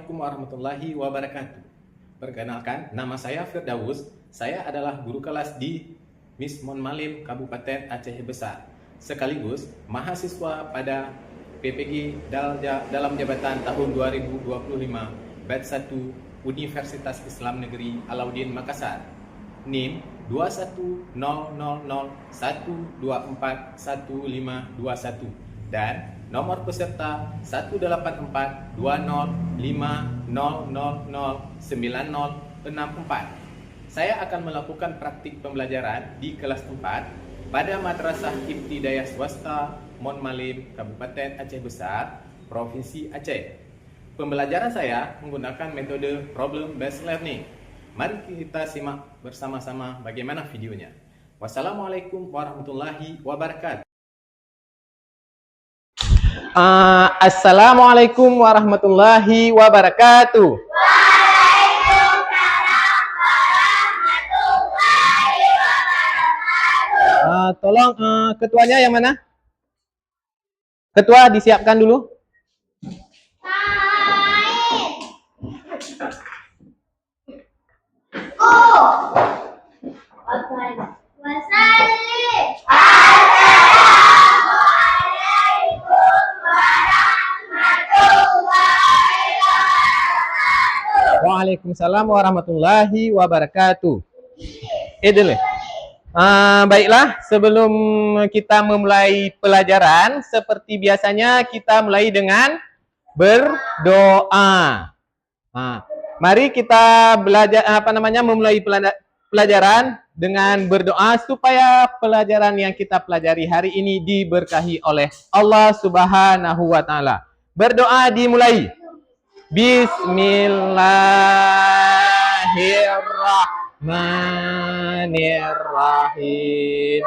Assalamualaikum warahmatullahi wabarakatuh. Perkenalkan, nama saya Firdaus. Saya adalah guru kelas di Miss Monmalim, Kabupaten Aceh Besar. Sekaligus mahasiswa pada PPG dalam jabatan tahun 2025, batch 1 Universitas Islam Negeri Alauddin Makassar. NIM 210012411521 dan nomor peserta 1842050009064. Saya akan melakukan praktik pembelajaran di kelas 4 pada Madrasah Ibtidaiyah Swasta Monmalim, Kabupaten Aceh Besar, Provinsi Aceh. Pembelajaran saya menggunakan metode problem based learning. Mari kita simak bersama-sama bagaimana videonya. Wassalamualaikum warahmatullahi wabarakatuh. Assalamualaikum warahmatullahi wabarakatuh. Waalaikumsalam warahmatullahi wabarakatuh. Tolong ketuanya yang mana? Ketua disiapkan dulu. Waalaikumsalam warahmatullahi wabarakatuh. Idul. Baiklah, sebelum kita memulai pelajaran, seperti biasanya kita mulai dengan berdoa. Mari kita belajar memulai pelajaran dengan berdoa supaya pelajaran yang kita pelajari hari ini diberkahi oleh Allah Subhanahu wa taala. Berdoa dimulai. Bismillahirrahmanirrahim.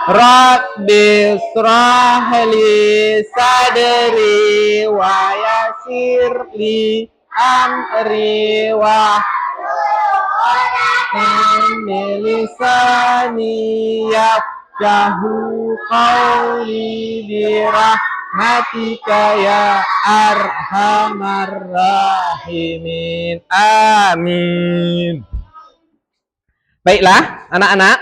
Rabbi shrah li sadri wa yassir li amri wa lisani yafqahu qawli birahmatika ya arhamar rahimin. Amin. Baiklah, anak-anak.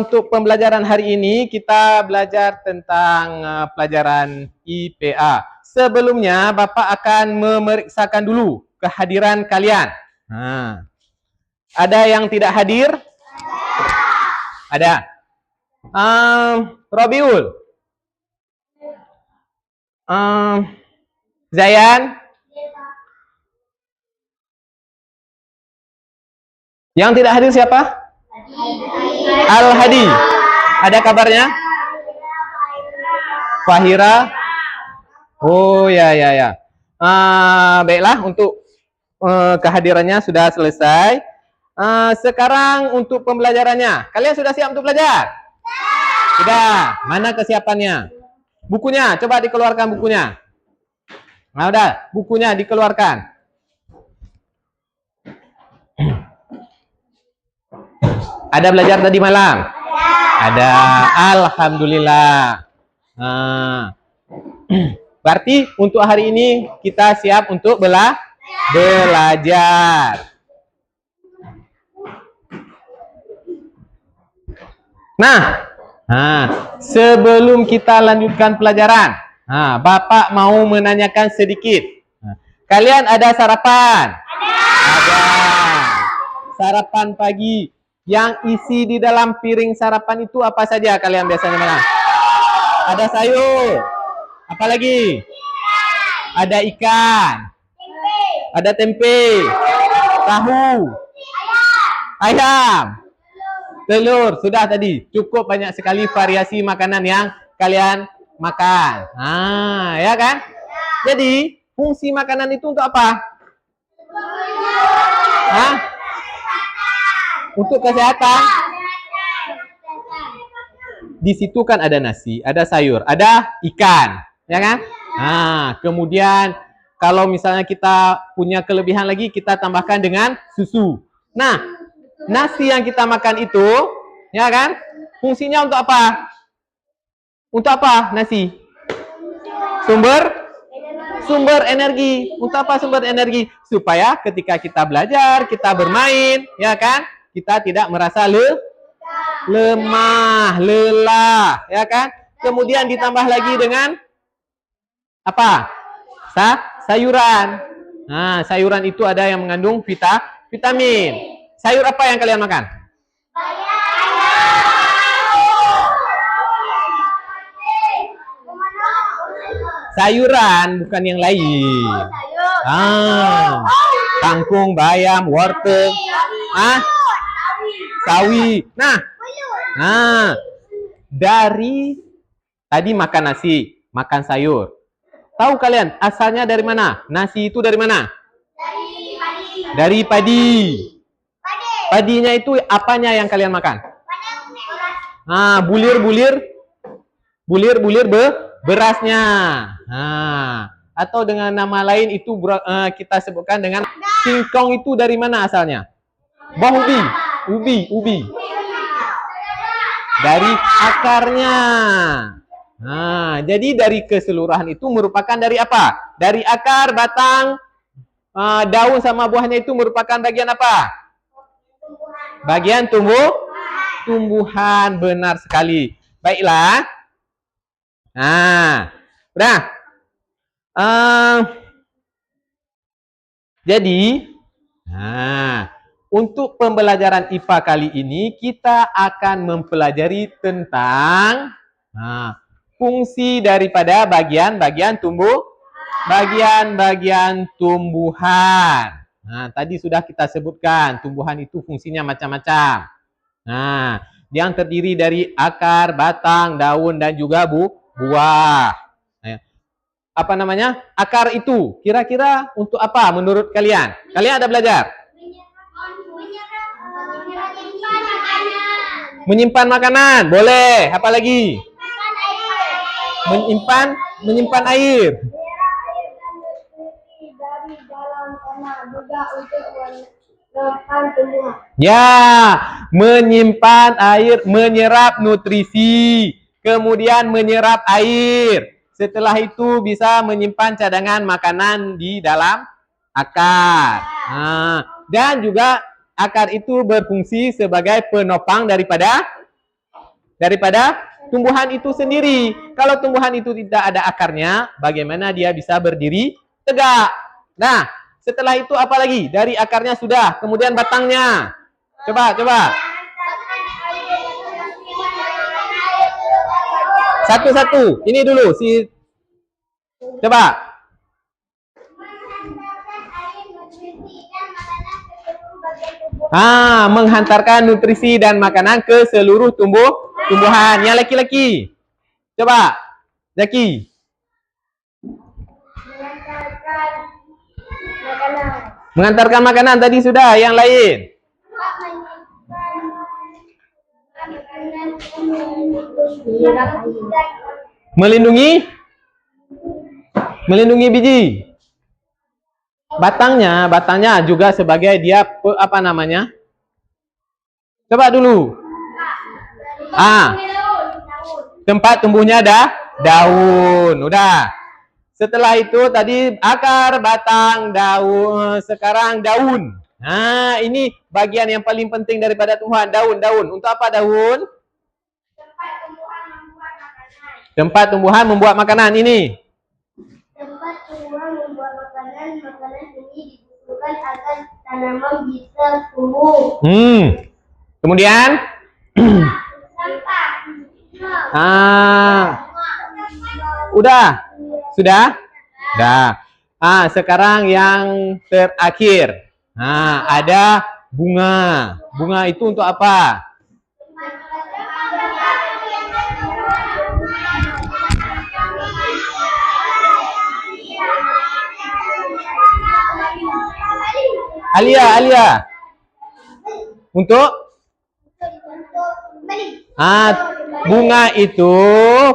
Untuk pembelajaran hari ini kita belajar tentang pelajaran IPA. Sebelumnya Bapak akan memeriksakan dulu kehadiran kalian. Ada yang tidak hadir? Ada. Robiul. Zayan. Yang tidak hadir siapa? Al-Hadi. Ada kabarnya? Fahira. Oh ya. Baiklah, untuk kehadirannya sudah selesai. Sekarang untuk pembelajarannya. Kalian sudah siap untuk belajar? Sudah. Mana kesiapannya? Bukunya, coba dikeluarkan bukunya. Udah, bukunya dikeluarkan. Ada belajar tadi malam? Ada. Alhamdulillah. Berarti untuk hari ini kita siap untuk belajar. Nah, sebelum kita lanjutkan pelajaran, Bapak mau menanyakan sedikit. Kalian ada sarapan? Ada. Sarapan pagi. Yang isi di dalam piring sarapan itu apa saja kalian biasanya makan? Ada sayur. Apa lagi? Ada ikan. Ada tempe. Tahu. Ayam. Telur. Sudah tadi. Cukup banyak sekali variasi makanan yang kalian makan. Ya kan? Jadi, fungsi makanan itu untuk apa? Untuk kesehatan. Di situ kan ada nasi, ada sayur, ada ikan, ya kan? Kemudian kalau misalnya kita punya kelebihan lagi, kita tambahkan dengan susu. Nah, nasi yang kita makan itu, ya kan? Fungsinya untuk apa? Untuk apa nasi? Sumber Sumber energi. Untuk apa sumber energi? Supaya ketika kita belajar, kita bermain, ya kan? Kita tidak merasa lemah, lelah, ya kan? Kemudian ditambah lagi dengan apa? Sayuran. Nah, sayuran itu ada yang mengandung vitamin. Sayur apa yang kalian makan? Sayuran, bukan yang lain. Kangkung, bayam, wortel, sawi. Nah, dari tadi makan nasi, makan sayur. Tahu kalian asalnya dari mana? Nasi itu dari mana? Dari padi. Padinya itu apanya yang kalian makan? Bulir berasnya. Atau dengan nama lain itu kita sebutkan dengan singkong. Itu dari mana asalnya? Buah ubi. Dari akarnya. Jadi dari keseluruhan itu merupakan dari apa? Dari akar, batang, daun sama buahnya itu merupakan bagian apa? Bagian tumbuhan. Benar sekali. Baiklah. Udah. Jadi, untuk pembelajaran IPA kali ini kita akan mempelajari tentang fungsi daripada bagian-bagian tumbuhan. Tadi sudah kita sebutkan tumbuhan itu fungsinya macam-macam. Yang terdiri dari akar, batang, daun dan juga buah. Apa namanya? Akar itu kira-kira untuk apa menurut kalian? Kalian ada belajar? Menyimpan makanan. Boleh. Apa lagi? Menyimpan air. Ya, menyimpan air, menyerap nutrisi, kemudian menyerap air. Setelah itu bisa menyimpan cadangan makanan di dalam akar. Dan juga akar itu berfungsi sebagai penopang daripada tumbuhan itu sendiri. Kalau tumbuhan itu tidak ada akarnya, bagaimana dia bisa berdiri tegak? Nah, setelah itu apa lagi? Dari akarnya sudah, kemudian batangnya. Coba. Satu-satu. Ini dulu coba. Menghantarkan nutrisi dan makanan ke seluruh tumbuhan. Yang laki-laki. Coba. Zaki. Mengantarkan makanan tadi sudah, yang lain. Melindungi biji. Batangnya juga sebagai dia apa namanya? Coba dulu. Tempat tumbuhnya daun. Udah. Setelah itu tadi akar, batang, daun, sekarang daun. Ini bagian yang paling penting daripada tumbuhan, daun. Untuk apa daun? Tempat tumbuhan membuat makanan ini. Tempat tumbuhan membuat makanan ini dibutuhkan agar tanaman bisa tumbuh. Kemudian? Udah? Sudah? Sekarang yang terakhir. Ada bunga. Bunga itu untuk apa? Alia. Untuk? Bunga itu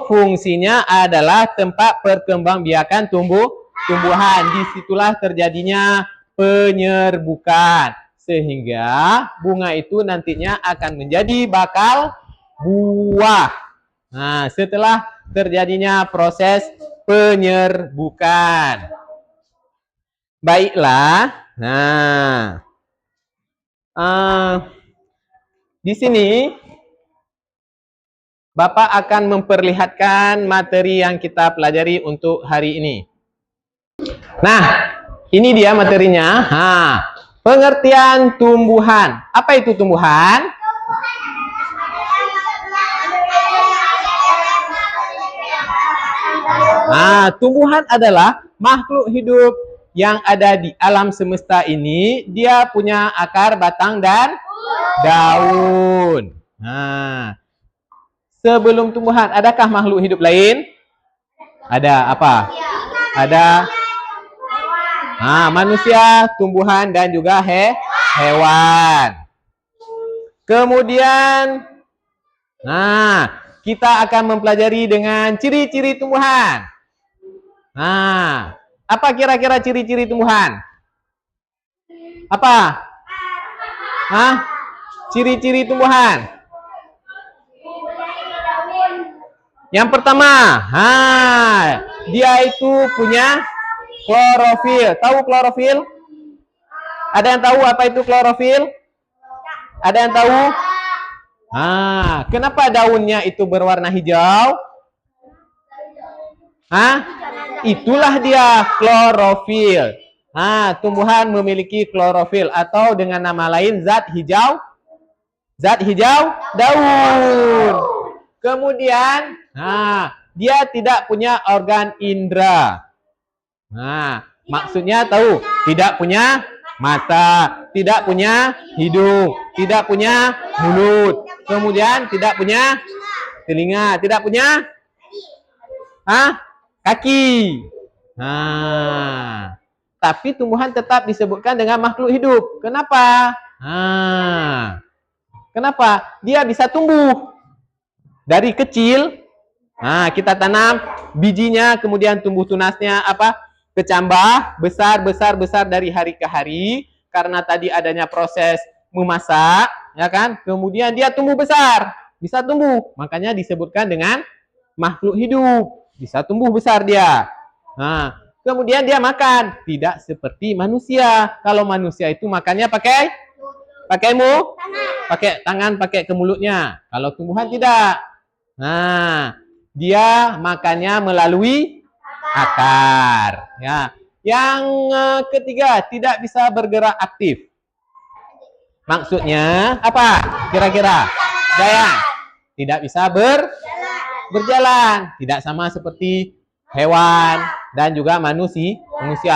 fungsinya adalah tempat perkembangbiakan tumbuhan. Disitulah terjadinya penyerbukan. Sehingga bunga itu nantinya akan menjadi bakal buah. Setelah terjadinya proses penyerbukan. Baiklah. Nah, di sini Bapak akan memperlihatkan materi yang kita pelajari untuk hari ini. Nah, ini dia materinya. Pengertian tumbuhan. Apa itu tumbuhan? Tumbuhan adalah makhluk hidup yang ada di alam semesta ini. Dia punya akar, batang, dan daun. Sebelum tumbuhan, adakah makhluk hidup lain? Ada apa? Ada manusia, tumbuhan, dan juga hewan. Kemudian, kita akan mempelajari dengan ciri-ciri tumbuhan. Apa kira-kira ciri-ciri tumbuhan? Apa? Ciri-ciri tumbuhan. Yang pertama, dia itu punya klorofil. Tahu klorofil? Ada yang tahu apa itu klorofil? Ada yang tahu? Kenapa daunnya itu berwarna hijau? Itulah dia klorofil. Tumbuhan memiliki klorofil atau dengan nama lain zat hijau daun. Kemudian, dia tidak punya organ indera. Maksudnya tahu, tidak punya mata, tidak punya hidung, tidak punya mulut. Kemudian tidak punya telinga, tidak punya kaki. Tapi tumbuhan tetap disebutkan dengan makhluk hidup. Kenapa? Kenapa? Dia bisa tumbuh. Dari kecil, kita tanam bijinya, kemudian tumbuh tunasnya kecambah, besar dari hari ke hari. Karena tadi adanya proses memasak, ya kan? Kemudian dia tumbuh besar, bisa tumbuh. Makanya disebutkan dengan makhluk hidup. Bisa tumbuh besar dia. Kemudian dia makan, tidak seperti manusia. Kalau manusia itu makannya pakai tangan, pakai ke mulutnya. Kalau tumbuhan tidak. Dia makannya melalui akar. Ya. Yang ketiga, tidak bisa bergerak aktif. Maksudnya apa? Kira-kira? Dayan. Tidak bisa berjalan. Tidak sama seperti hewan dan juga manusia.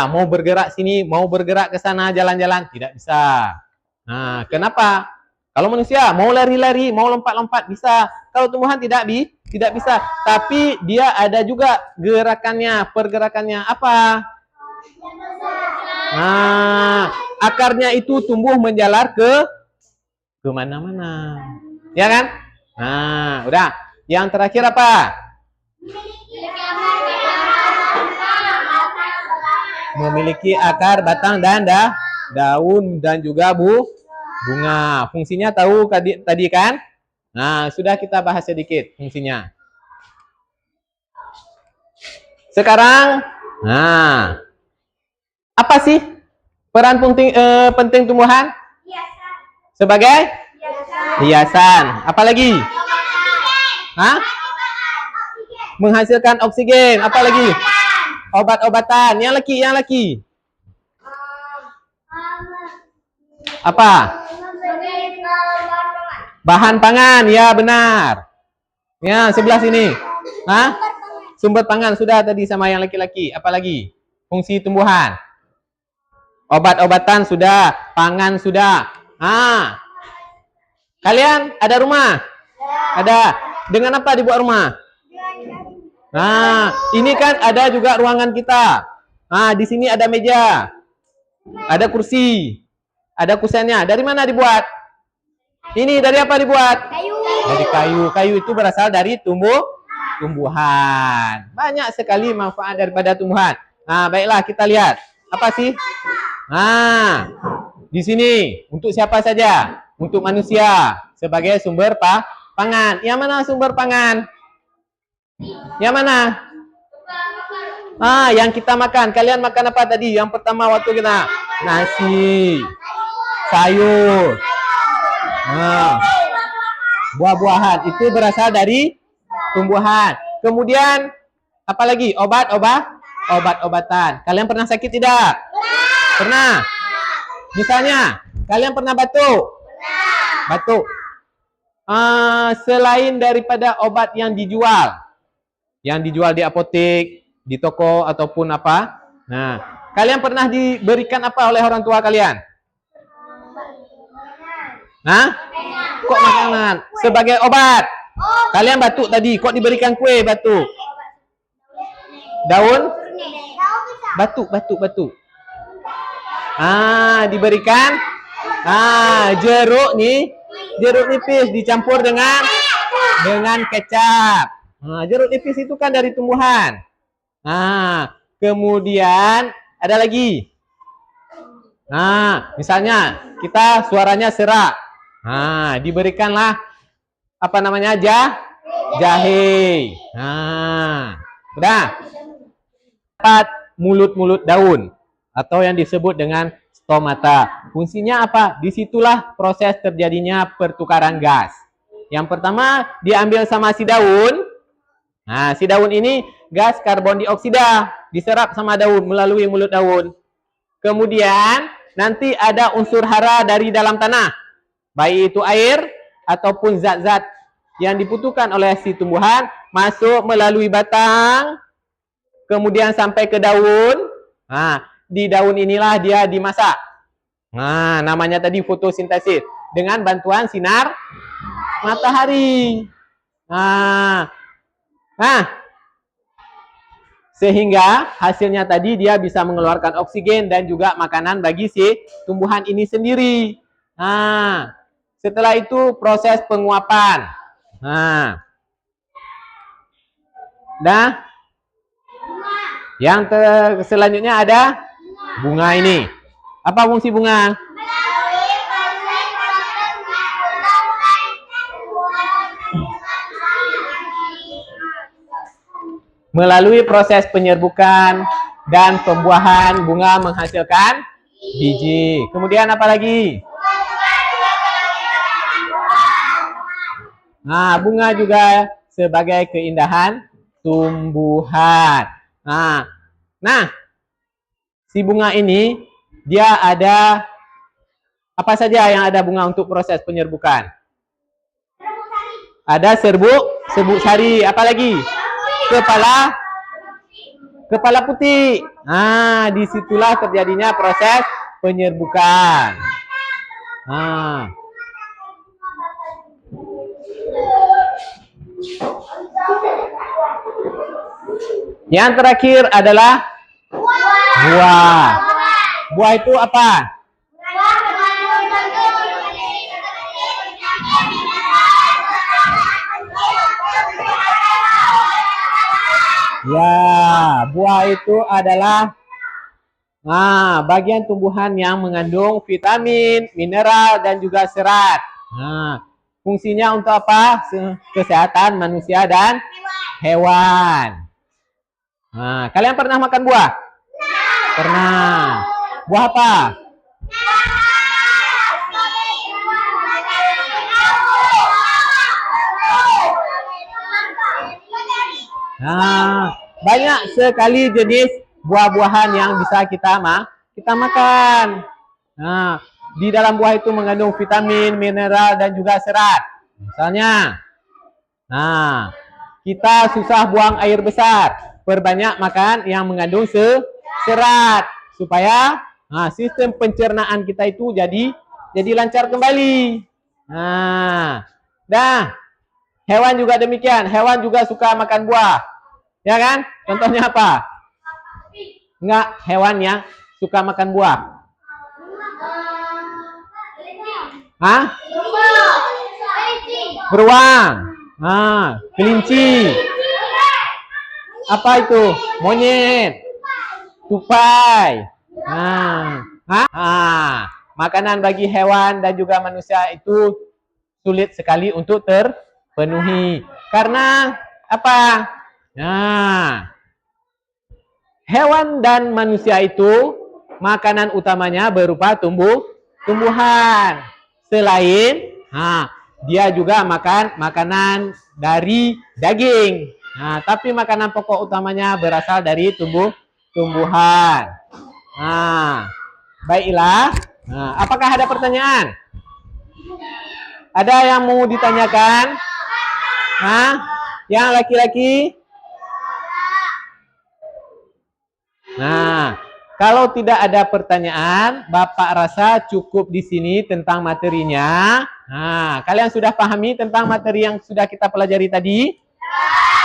Mau bergerak sini, mau bergerak ke sana, jalan-jalan, tidak bisa. Kenapa? Kalau manusia mau lari-lari, mau lompat-lompat bisa. Kalau tumbuhan tidak bisa. Tapi dia ada juga pergerakannya. Apa? Akarnya itu tumbuh menjalar ke mana-mana. Ya kan? Udah. Yang terakhir apa? Memiliki akar, batang, dan daun dan juga bunga. Fungsinya tahu tadi kan? Sudah kita bahas sedikit fungsinya. Sekarang, apa sih peran penting tumbuhan? Sebagai hiasan. Apalagi? Menghasilkan oksigen. Apalagi? Obat-obatan. Yang laki. Apa? Bahan pangan, ya benar. Ya, sebelah sini. Sumber pangan sudah tadi sama yang laki-laki. Apalagi? Fungsi tumbuhan. Obat-obatan sudah, pangan sudah. Kalian ada rumah? Ada. Dengan apa dibuat rumah? Ini kan ada juga ruangan kita. Di sini ada meja. Ada kursi. Ada kusennya. Dari mana dibuat? Ini dari apa dibuat? Dari kayu. Kayu itu berasal dari tumbuhan. Banyak sekali manfaat daripada tumbuhan. Baiklah kita lihat. Apa sih? Di sini untuk siapa saja? Untuk manusia sebagai sumber pangan. Yang mana sumber pangan? Yang mana? Yang kita makan. Kalian makan apa tadi? Yang pertama waktu kita nasi, sayur, buah-buahan. Itu berasal dari tumbuhan. Kemudian apa lagi? Obat-obatan. Kalian pernah sakit tidak? Pernah. Misalnya, kalian pernah batuk? Batuk. Selain daripada obat yang dijual di apotek, di toko ataupun apa. Nah, kalian pernah diberikan apa oleh orang tua kalian? Kok makanan? Sebagai obat. Kalian batuk tadi, kok diberikan kue batuk? Daun? Batuk. Diberikan jeruk nipis dicampur dengan kecap. Jeruk nipis itu kan dari tumbuhan. Kemudian ada lagi. Misalnya kita suaranya serak. Diberikanlah apa namanya? Jahe. Udah. Mulut-mulut daun atau yang disebut dengan stomata. Fungsinya apa? Disitulah proses terjadinya pertukaran gas. Yang pertama diambil sama si daun. Si daun ini gas karbon dioksida diserap sama daun melalui mulut daun. Kemudian nanti ada unsur hara dari dalam tanah, baik itu air ataupun zat-zat yang dibutuhkan oleh si tumbuhan masuk melalui batang, kemudian sampai ke daun. Di daun inilah dia dimasak. Namanya tadi fotosintesis dengan bantuan sinar matahari. Sehingga hasilnya tadi dia bisa mengeluarkan oksigen dan juga makanan bagi si tumbuhan ini sendiri. Setelah itu proses penguapan. Yang selanjutnya ada bunga ini. Apa fungsi bunga? Melalui proses penyerbukan dan pembuahan, bunga menghasilkan biji. Kemudian apa lagi? Bunga juga sebagai keindahan tumbuhan. Si bunga ini dia ada apa saja yang ada bunga untuk proses penyerbukan? Ada serbuk sari, apa lagi? Kepala putih. Disitulah terjadinya proses penyerbukan. Yang terakhir adalah buah. Buah itu apa? Ya, buah itu adalah bagian tumbuhan yang mengandung vitamin, mineral, dan juga serat. Fungsinya untuk apa? Kesehatan manusia dan hewan. Kalian pernah makan buah? Pernah. Buah apa? Banyak sekali jenis buah-buahan yang bisa kita makan. Di dalam buah itu mengandung vitamin, mineral, dan juga serat. Misalnya, kita susah buang air besar, perbanyak makan yang mengandung serat supaya sistem pencernaan kita itu jadi lancar kembali. Hewan juga demikian. Hewan juga suka makan buah. Ya kan? Contohnya apa? Enggak, hewan yang suka makan buah. Beruang. Kelinci. Apa itu? Monyet. Tupai. Makanan bagi hewan dan juga manusia itu sulit sekali untuk terpenuhi. Karena apa? hewan dan manusia itu makanan utamanya berupa tumbuhan. Selain dia juga makan makanan dari daging. Nah, tapi makanan pokok utamanya berasal dari tumbuhan. Nah, baiklah. Nah, apakah ada pertanyaan? Ada yang mau ditanyakan? Yang laki-laki? Nah, kalau tidak ada pertanyaan, Bapak rasa cukup di sini tentang materinya. Nah, kalian sudah pahami tentang materi yang sudah kita pelajari tadi?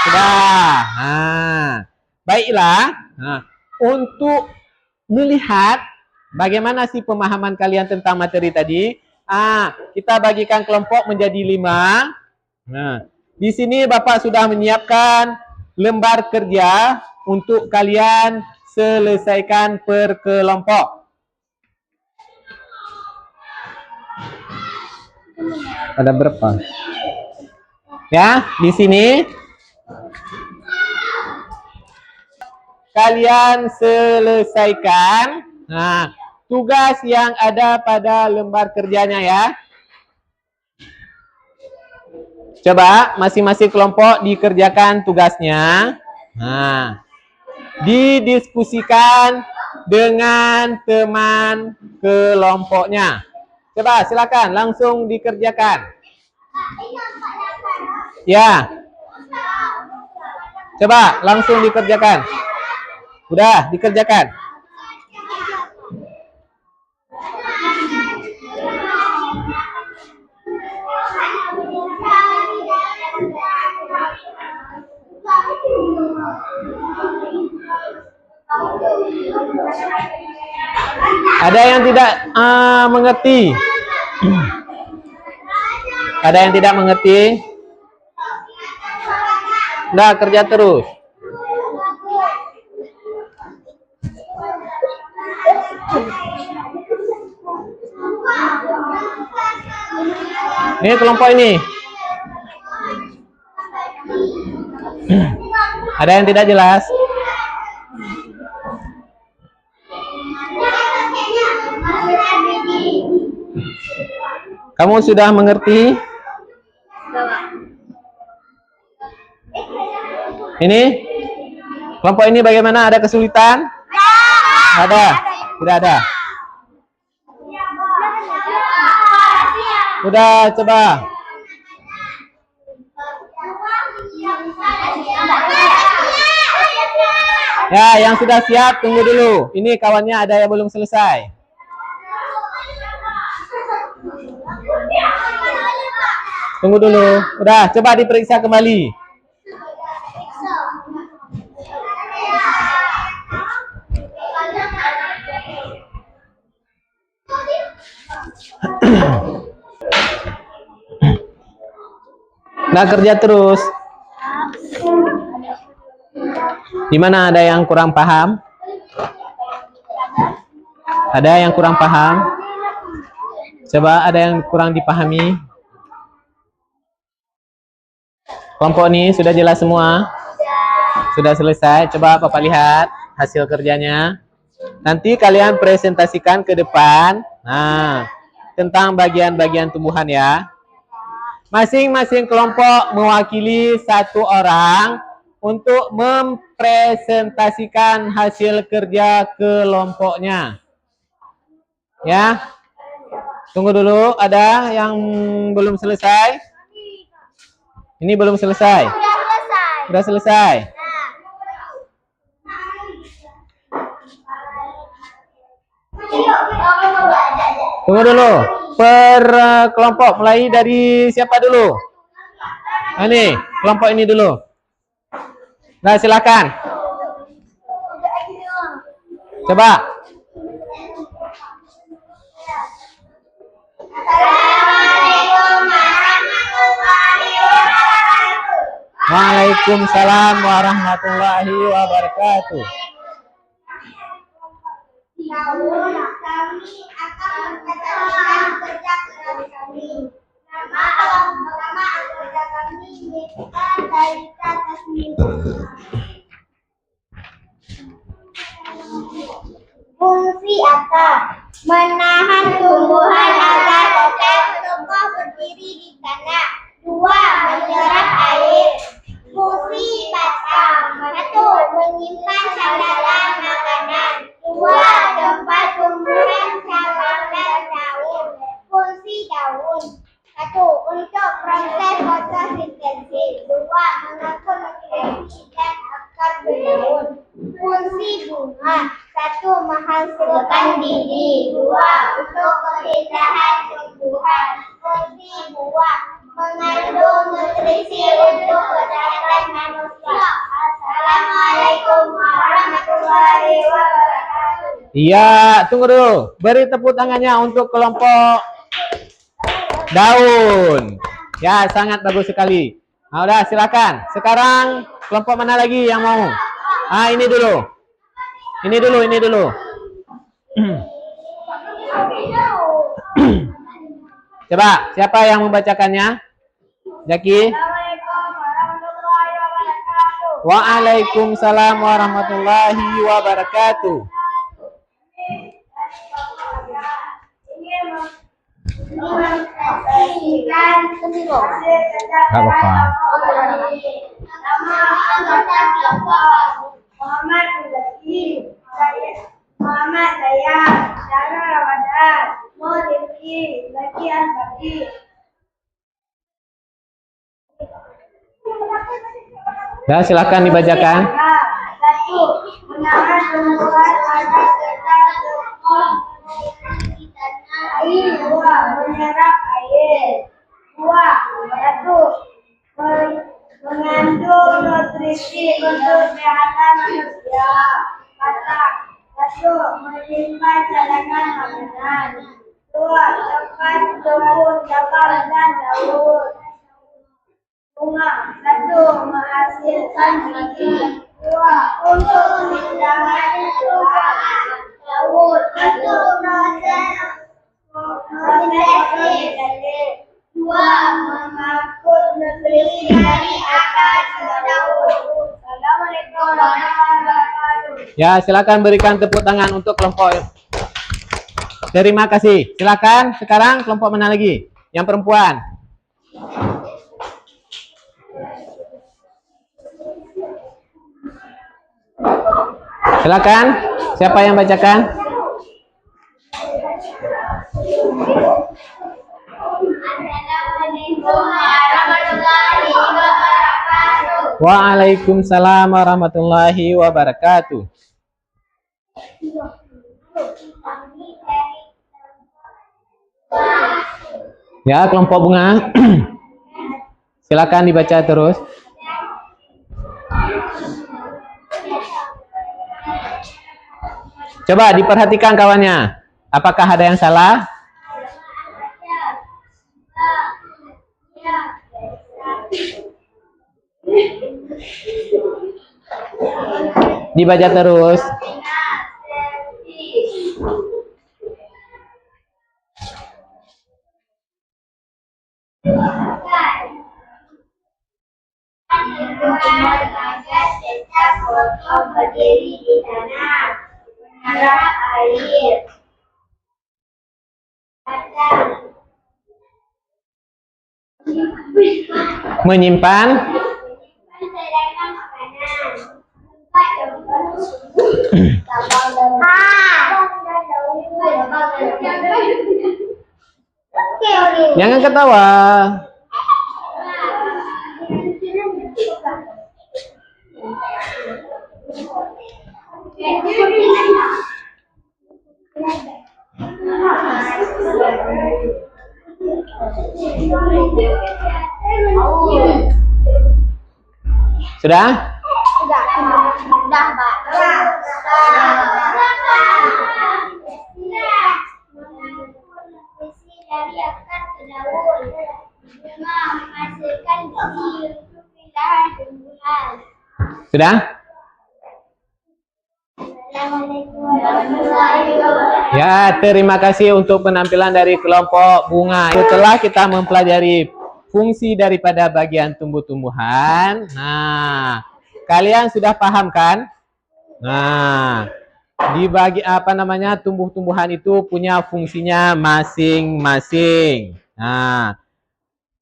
Sudah. Nah, baiklah. Nah, untuk melihat bagaimana sih pemahaman kalian tentang materi tadi, kita bagikan kelompok menjadi 5. Nah, di sini Bapak sudah menyiapkan lembar kerja untuk kalian selesaikan per kelompok. Ada berapa? Ya, di sini kalian selesaikan tugas yang ada pada lembar kerjanya ya. Coba masing-masing kelompok dikerjakan tugasnya. Nah, didiskusikan dengan teman kelompoknya. Coba silakan langsung dikerjakan. Ya. Coba langsung dikerjakan. Udah dikerjakan. Ada yang tidak mengerti? Ada yang tidak mengerti? Udah kerja terus. Ini kelompok ini. Ada yang tidak jelas? Kamu sudah mengerti? Ini? Kelompok ini bagaimana? Ada kesulitan? Ada? Tidak ada? Udah, coba. Ya, yang sudah siap, tunggu dulu. Ini kawannya ada yang belum selesai. Tunggu dulu. Udah, coba diperiksa kembali. Nah, kerja terus. Di mana ada yang kurang paham? Ada yang kurang paham? Coba ada yang kurang dipahami? Kelompok ini sudah jelas semua? Sudah selesai? Coba Bapak lihat hasil kerjanya. Nanti kalian presentasikan ke depan. Nah, tentang bagian-bagian tumbuhan ya. Masing-masing kelompok mewakili 1 orang untuk mempresentasikan hasil kerja kelompoknya. Ya. Tunggu dulu, ada yang belum selesai? Ini belum selesai? Sudah selesai. Tunggu dulu. Per kelompok mulai dari siapa dulu? Ini, kelompok ini dulu. Nah, silakan. Coba. Waalaikumsalam warahmatullahi wabarakatuh. Namun kami akan mencatatkan kerja keras kami. Nama kerja kami bukan dari kata sendiri. Fungsi atap menahan tumbuhan agar tetap kokoh berdiri di tanah. 2. Menyerap air. Fungsi batang 1. Menyimpan sandaran makanan. 2. Tempat tumbuhan cabang dan daun. Fungsi daun 1. Untuk proses fotosintesis. 2. Mengangkut nutrisi dan akar berdaun. Fungsi bunga 1. Menghasilkan biji. 2. Untuk keindahan tumbuhan. Fungsi buah mengandung nutrisi untuk kesehatan manusia. Assalamualaikum warahmatullahi wabarakatuh. Iya, tunggu dulu. Beri tepuk tangannya untuk kelompok daun. Ya, sangat bagus sekali. Nah, udah silakan. Sekarang kelompok mana lagi yang mau? Ini dulu. Ini dulu. Coba, siapa yang membacakannya? Jaki? Waalaikumsalam warahmatullahi wabarakatuh. Muhammad Muzaki, Muhammad Dayang, Syara Ramadan, Murifki, Zaki Al-Badi. Ya, silakan dibacakan. 1. Menahan tumbuhan agar tetap kokoh di tanah. 2. Menyerap air. 2. 1. Mengandung nutrisi untuk kesehatan manusia. Kata 1. Menyimpan cadangan makanan. 2. Tempat tumbuh cabang dan daun. Bunga 1. Menghasilkan biji. 2. Untuk keindahan tumbuhan. Daun 1. Proses 2. Mengangkut nutrisi dari akar daun. Assalamualaikum warahmatullahi wabarakatuh. Ya, silakan berikan tepuk tangan untuk kelompok. Terima kasih. Silakan. Sekarang kelompok mana lagi? Yang perempuan. Silakan. Siapa yang bacakan? Waalaikumsalam warahmatullahi wabarakatuh. Ya, kelompok bunga. Silakan dibaca terus. Coba diperhatikan kawannya. Apakah ada yang salah? Dibaca terus. Berdiri di tanah, menyerap air. Menyimpan. Jangan ketawa. Sudah? Sudah, Pak. Dari akar ke daun, bunga menghasilkan biji untuk keindahan tumbuhan. Sudah? Assalamualaikum warahmatullahi wabarakatuh. Ya, terima kasih untuk penampilan dari kelompok bunga. Setelah kita mempelajari fungsi daripada bagian tumbuh-tumbuhan, nah, kalian sudah paham kan? Nah, dibagi apa namanya, tumbuh-tumbuhan itu punya fungsinya masing-masing. Nah,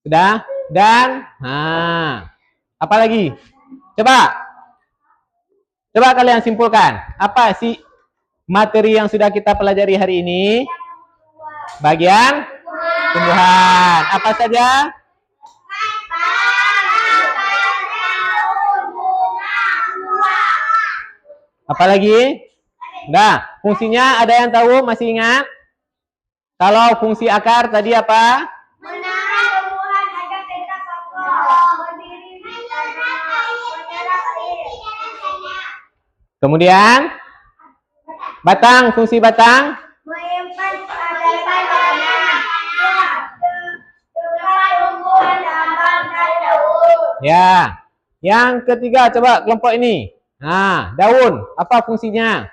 sudah? Dan apa lagi? Coba kalian simpulkan. Apa sih materi yang sudah kita pelajari hari ini? Bagian tumbuhan. Apa saja? Apa lagi? Nah, fungsinya ada yang tahu? Masih ingat? Kalau fungsi akar tadi apa? Menahan tumbuhan agar tetap kokoh, berdiri di tanah, menyerap air. Kemudian batang, fungsi batang? Menyimpan tanah, tempat tumbuhan tambang dan daun. Ya. Yang ketiga, coba kelompok ini. Nah, daun, apa fungsinya?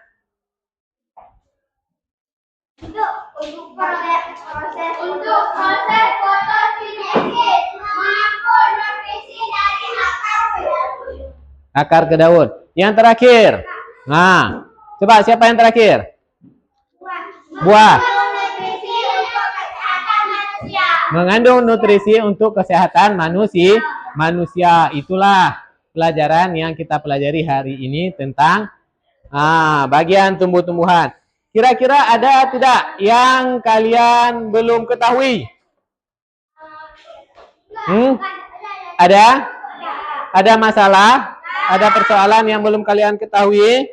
Untuk proses fotosintesis, mengangkut nutrisi dari akar ke daun. Akar ke daun. Yang terakhir. Nah, coba siapa yang terakhir? Buah. Mengandung nutrisi untuk kesehatan manusia. Mengandung nutrisi untuk kesehatan manusia. Itulah pelajaran yang kita pelajari hari ini tentang bagian tumbuh-tumbuhan. Kira-kira ada tidak yang kalian belum ketahui? Ada? Ada masalah? Ada persoalan yang belum kalian ketahui?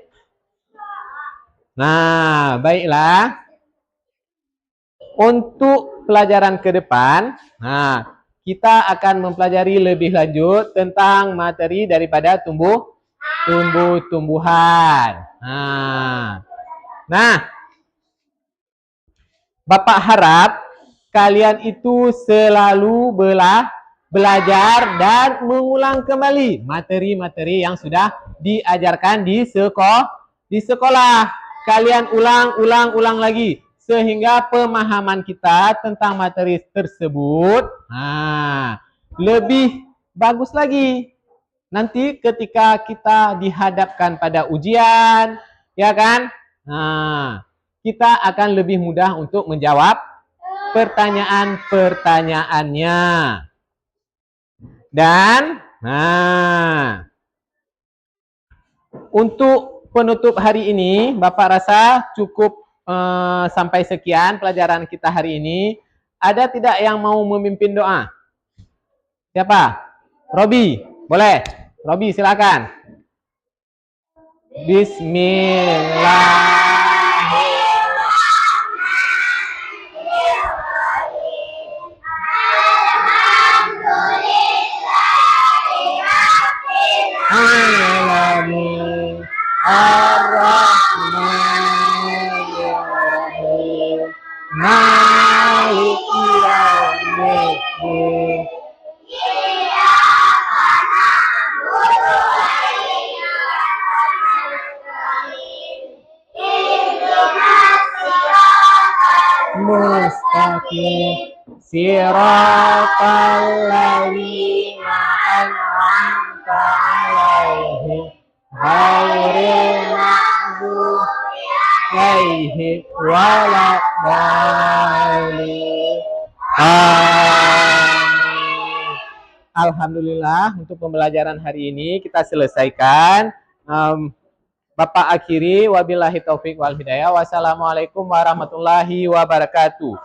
Nah, baiklah. Untuk pelajaran ke depan, kita akan mempelajari lebih lanjut tentang materi daripada tumbuh-tumbuhan. Nah, Bapak harap kalian itu selalu belajar dan mengulang kembali materi-materi yang sudah diajarkan di sekolah. Kalian ulang lagi sehingga pemahaman kita tentang materi tersebut lebih bagus lagi. Nanti ketika kita dihadapkan pada ujian, ya kan? Kita akan lebih mudah untuk menjawab pertanyaan-pertanyaannya. Dan untuk penutup hari ini, Bapak rasa cukup sampai sekian pelajaran kita hari ini. Ada tidak yang mau memimpin doa? Siapa? Robi, boleh. Robi, silakan. Bismillah. Ar-Rahmanir-Rahim. Maliki yaumiddin. Mustaqim siratal ladzina an'amta 'alaihim ghairil maghdubi 'alaihim waladdallin. Amin. Alhamdulillah, untuk pembelajaran hari ini kita selesaikan. Bapak akhiri, wabillahi taufik wal hidayah. Wassalamualaikum warahmatullahi wabarakatuh.